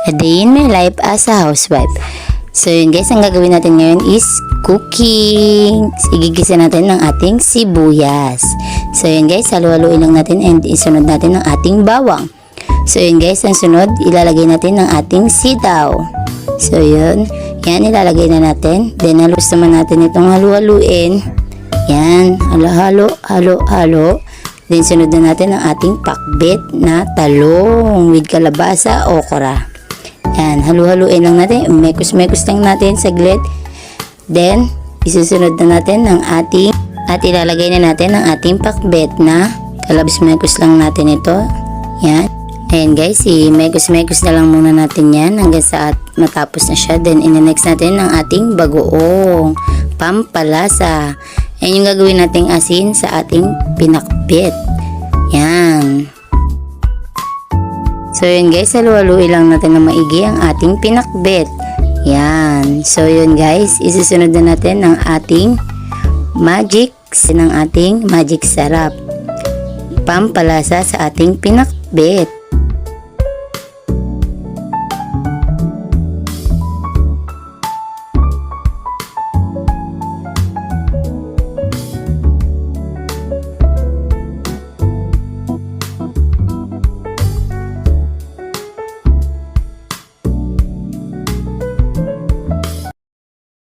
A day in my life as a housewife. So yun guys, ang gagawin natin ngayon is cooking. Igigisa natin ng ating sibuyas. So yun guys, halu-haluin lang natin and isunod natin ng ating bawang. So yun guys, ang sunod, ilalagay natin ng ating sitaw. So yun, yan ilalagay na natin. Then halos naman natin itong halu-haluin. Yan, halo-halo. Then sunod na natin ang ating pakbet na talong with kalabasa, okra. Yan, halu-haluin lang natin. Mekos-mekos lang natin saglit. Then, isusunod na natin ng ating at ilalagay na natin ang ating pakbet na kalabas-mekos lang natin ito. Yan. Ayan guys, i-mekos-mekos na lang muna natin yan hanggang sa matapos na siya. Then, in-next natin ang ating bagoong pampalasa. Ayan yung gagawin nating asin sa ating pinakbet. Yan. So yun guys, halu-haluin lang natin na maigi ang ating pinakbet. Yan. So yun guys, isusunod na natin ng ating magic sarap. Pampalasa sa ating pinakbet.